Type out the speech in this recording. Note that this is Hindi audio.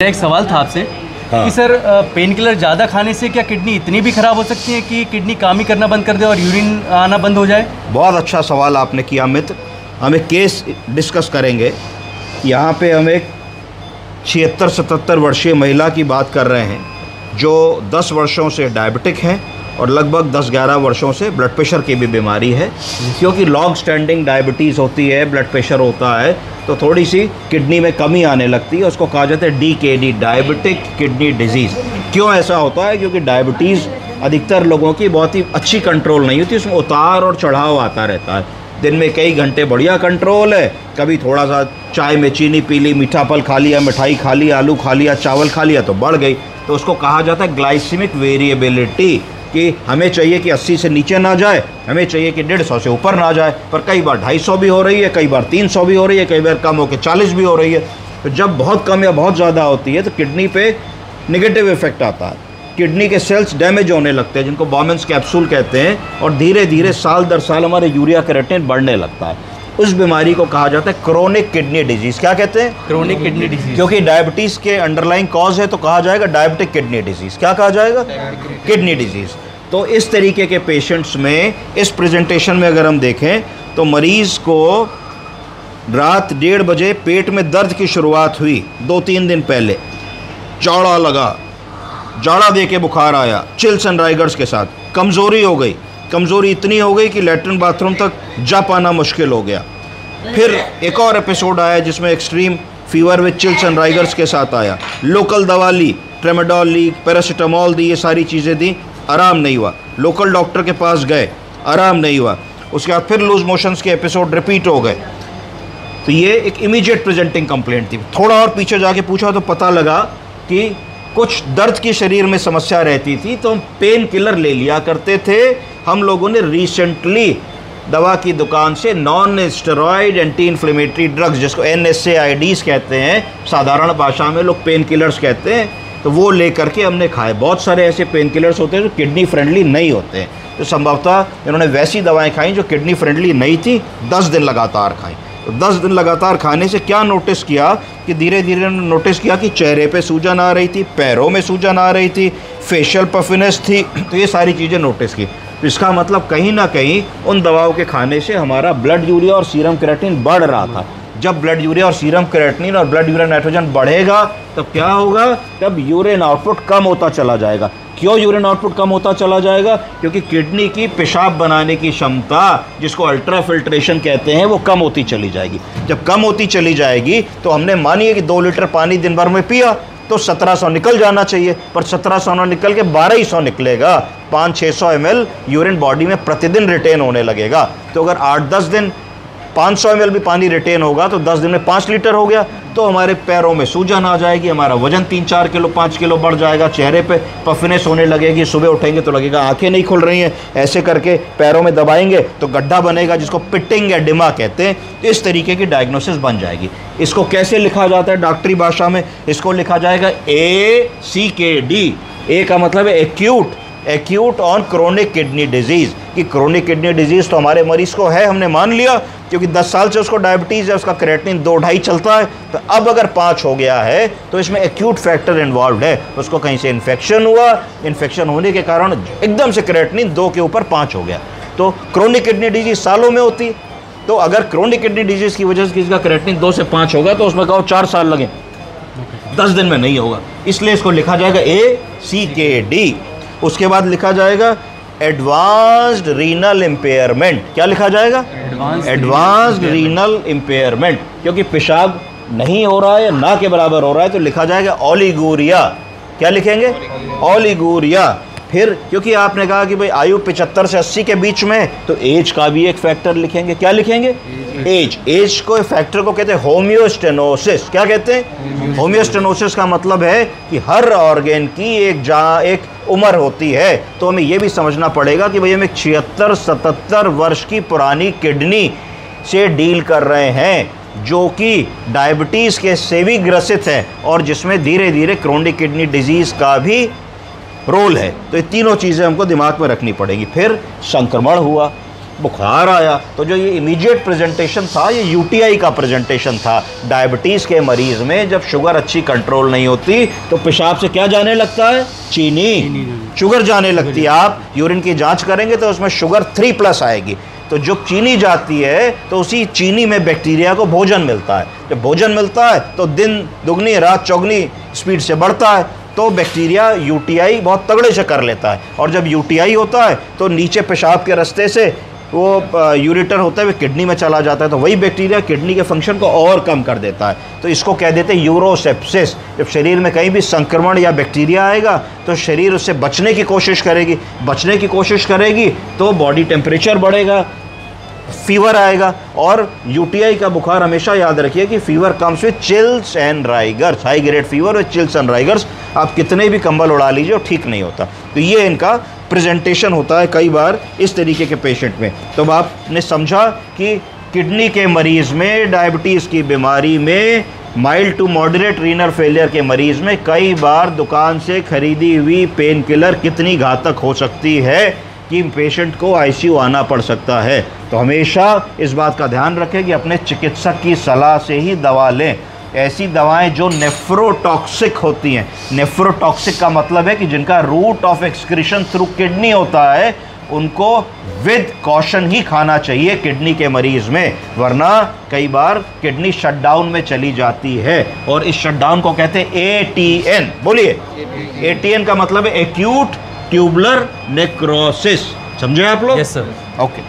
एक सवाल था आपसे कि सर पेन किलर ज़्यादा खाने से क्या किडनी इतनी भी ख़राब हो सकती है कि किडनी काम ही करना बंद कर दे और यूरिन आना बंद हो जाए? बहुत अच्छा सवाल आपने किया मित्र। हम एक केस डिस्कस करेंगे। यहाँ पे हम एक 76-77 वर्षीय महिला की बात कर रहे हैं जो 10 वर्षों से डायबिटिक हैं और लगभग 10-11 वर्षों से ब्लड प्रेशर की भी बीमारी है। क्योंकि लॉन्ग स्टैंडिंग डायबिटीज़ होती है, ब्लड प्रेशर होता है, तो थोड़ी सी किडनी में कमी आने लगती है। उसको कहा जाता है DKD, डायबिटिक किडनी डिजीज़। क्यों ऐसा होता है? क्योंकि डायबिटीज़ अधिकतर लोगों की बहुत ही अच्छी कंट्रोल नहीं होती, उसमें उतार और चढ़ाव आता रहता है। दिन में कई घंटे बढ़िया कंट्रोल है, कभी थोड़ा सा चाय में चीनी पी ली, मीठा फल खा लिया, मिठाई खा ली, आलू खा लिया, चावल खा लिया तो बढ़ गई। तो उसको कहा जाता है ग्लाइसेमिक वेरिएबिलिटी, कि हमें चाहिए कि 80 से नीचे ना जाए, हमें चाहिए कि 150 से ऊपर ना जाए, पर कई बार 250 भी हो रही है, कई बार 300 भी हो रही है, कई बार कम होकर 40 भी हो रही है। तो जब बहुत कम या बहुत ज़्यादा होती है तो किडनी पे नेगेटिव इफेक्ट आता है। किडनी के सेल्स डैमेज होने लगते हैं, जिनको बॉमेंस कैप्सूल कहते हैं, और धीरे धीरे साल दर साल हमारे यूरिया क्रिएटिनिन बढ़ने लगता है। उस बीमारी को कहा जाता है क्रोनिक किडनी डिजीज़। क्या कहते हैं? Chronic kidney disease. क्योंकि डायबिटीज़ के अंडरलाइंग कॉज है तो कहा जाएगा डायबिटिक किडनी डिजीज़। क्या कहा जाएगा? Kidney disease. तो इस तरीके के पेशेंट्स में इस प्रेजेंटेशन में अगर हम देखें तो मरीज़ को रात 1:30 बजे पेट में दर्द की शुरुआत हुई, 2-3 दिन पहले जाड़ा लगा, जाड़ा दे के बुखार आया, चिल्स एंड राइगर्स के साथ, कमज़ोरी हो गई, कमज़ोरी इतनी हो गई कि लैट्रिन बाथरूम तक जा पाना मुश्किल हो गया। फिर एक और एपिसोड आया जिसमें extreme fever with chills and rigors के साथ आया। लोकल दवा ली, ट्रेमाडोल ली, पैरासीटामोल दी, ये सारी चीज़ें दी, आराम नहीं हुआ। लोकल डॉक्टर के पास गए, आराम नहीं हुआ। उसके बाद फिर लूज मोशंस के एपिसोड रिपीट हो गए। तो ये एक इमीडिएट प्रेजेंटिंग कंप्लेंट थी। थोड़ा और पीछे जाके पूछा तो पता लगा कि कुछ दर्द की शरीर में समस्या रहती थी, तो हम पेन किलर ले लिया करते थे। हम लोगों ने रिसेंटली दवा की दुकान से non steroid anti inflammatory drugs, जिसको NSAIDs कहते हैं, साधारण भाषा में लोग पेन किलर्स कहते हैं, तो वो ले करके हमने खाए। बहुत सारे ऐसे पेन किलर्स होते हैं जो किडनी फ्रेंडली नहीं होते हैं, तो संभवतः इन्होंने वैसी दवाएं खाई जो किडनी फ्रेंडली नहीं थी, 10 दिन लगातार खाई। तो 10 दिन लगातार खाने से क्या नोटिस किया कि धीरे धीरे नोटिस किया कि चेहरे पे सूजन आ रही थी, पैरों में सूजन आ रही थी, फेशियल पफिनेस थी। तो ये सारी चीज़ें नोटिस की। तो इसका मतलब कहीं ना कहीं उन दवाओं के खाने से हमारा ब्लड यूरिया और सीरम क्रिएटिनिन बढ़ रहा था। जब ब्लड यूरिया और सीरम क्रिएटिनिन और ब्लड यूरिया नाइट्रोजन बढ़ेगा तब क्या होगा? तब यूरिन आउटपुट कम होता चला जाएगा। क्यों यूरिन आउटपुट कम होता चला जाएगा? क्योंकि किडनी की पेशाब बनाने की क्षमता, जिसको अल्ट्रा फिल्ट्रेशन कहते हैं, वो कम होती चली जाएगी। जब कम होती चली जाएगी तो हमने मानिए कि 2 लीटर पानी दिन भर में पिया तो 1700 निकल जाना चाहिए, पर 1700 ना निकल के 1200 निकलेगा। 500-600 ml यूरिन बॉडी में प्रतिदिन रिटेन होने लगेगा। तो अगर 8-10 दिन 500 ml भी पानी रिटेन होगा तो 10 दिन में 5 लीटर हो गया। तो हमारे पैरों में सूजन आ जाएगी, हमारा वजन 3-4 किलो 5 किलो बढ़ जाएगा, चेहरे पे पफिनेस होने लगेगी, सुबह उठेंगे तो लगेगा आंखें नहीं खुल रही हैं, ऐसे करके पैरों में दबाएंगे तो गड्ढा बनेगा, जिसको पिटिंग एडिमा कहते हैं। इस तरीके की डायग्नोसिस बन जाएगी। इसको कैसे लिखा जाता है डॉक्टरी भाषा में? इसको लिखा जाएगा ACKD। ए का मतलब है acute on chronic kidney disease. कि क्रोनिक किडनी डिजीज़ तो हमारे मरीज़ को है, हमने मान लिया, क्योंकि 10 साल से उसको डायबिटीज़ है, उसका क्रिएटिनिन 2-2.5 चलता है। तो अब अगर 5 हो गया है तो इसमें एक्यूट फैक्टर इन्वॉल्व है। उसको कहीं से इन्फेक्शन हुआ, इन्फेक्शन होने के कारण एकदम से क्रिएटिनिन 2 के ऊपर 5 हो गया। तो क्रोनिक किडनी डिजीज़ सालों में होती। तो अगर क्रोनिक किडनी डिजीज़ की वजह से किसी का क्रिएटिनिन 2 से 5 होगा तो उसमें कहो 4 साल लगे, 10 दिन में नहीं होगा। इसलिए इसको लिखा जाएगा ACKD। उसके बाद लिखा जाएगा एडवांस्ड रीनल इम्पेयरमेंट। क्या लिखा जाएगा? Advanced renal impairment. क्योंकि पेशाब नहीं हो रहा है या ना के बराबर हो रहा है तो लिखा जाएगा ओलिगूरिया। क्या लिखेंगे? ओलिगूरिया। फिर क्योंकि आपने कहा कि भाई आयु 75 से 80 के बीच में, तो एज का भी एक फैक्टर लिखेंगे। क्या लिखेंगे? एज को फैक्टर को कहते हैं होम्योस्टेनोसिस। क्या कहते हैं? होम्योस्टेनोसिस का मतलब है कि हर ऑर्गेन की एक उम्र होती है। तो हमें यह भी समझना पड़ेगा कि भाई हम एक 76-77 वर्ष की पुरानी किडनी से डील कर रहे हैं जो कि डायबिटीज़ के से भी ग्रसित है और जिसमें धीरे धीरे क्रोनिक किडनी डिजीज़ का भी रोल है। तो ये तीनों चीज़ें हमको दिमाग में रखनी पड़ेंगी। फिर संक्रमण हुआ, बुखार आया, तो जो ये इमीडिएट प्रेजेंटेशन था ये यूटीआई का प्रेजेंटेशन था। डायबिटीज़ के मरीज़ में जब शुगर अच्छी कंट्रोल नहीं होती तो पेशाब से क्या जाने लगता है? चीनी, शुगर जाने लगती है। आप यूरिन की जांच करेंगे तो उसमें शुगर 3+ आएगी। तो जो चीनी जाती है तो उसी चीनी में बैक्टीरिया को भोजन मिलता है। जब भोजन मिलता है तो दिन दुगनी रात चौगनी स्पीड से बढ़ता है, तो बैक्टीरिया यूटीआई बहुत तगड़े से कर लेता है। और जब यूटीआई होता है तो नीचे पेशाब के रास्ते से वो यूरेटर होता है वो किडनी में चला जाता है, तो वही बैक्टीरिया किडनी के फंक्शन को और कम कर देता है। तो इसको कह देते हैं यूरोसेप्सिस। जब शरीर में कहीं भी संक्रमण या बैक्टीरिया आएगा तो शरीर उससे बचने की कोशिश करेगी तो बॉडी टेम्परेचर बढ़ेगा, फीवर आएगा। और यूटीआई का बुखार हमेशा याद रखिए कि fever comes with chills and rigors, high grade fever with chills and rigors. आप कितने भी कंबल उड़ा लीजिए और ठीक नहीं होता। तो ये इनका प्रेजेंटेशन होता है कई बार इस तरीके के पेशेंट में। तो आपने समझा कि किडनी के मरीज़ में, डायबिटीज़ की बीमारी में, mild to moderate renal failure के मरीज़ में कई बार दुकान से खरीदी हुई पेन किलर कितनी घातक हो सकती है कि पेशेंट को आईसीयू आना पड़ सकता है। तो हमेशा इस बात का ध्यान रखें कि अपने चिकित्सक की सलाह से ही दवा लें। ऐसी दवाएं जो नेफ्रोटॉक्सिक होती हैं, नेफ्रोटॉक्सिक का मतलब है कि जिनका route of excretion through kidney होता है, उनको विद कॉशन ही खाना चाहिए किडनी के मरीज़ में, वरना कई बार किडनी शटडाउन में चली जाती है। और इस शटडाउन को कहते हैं एटीएन। बोलिए, एटीएन का मतलब है एक्यूट ट्यूबुलर नेक्रोसिस। समझे आप लोग? Yes sir. ओके।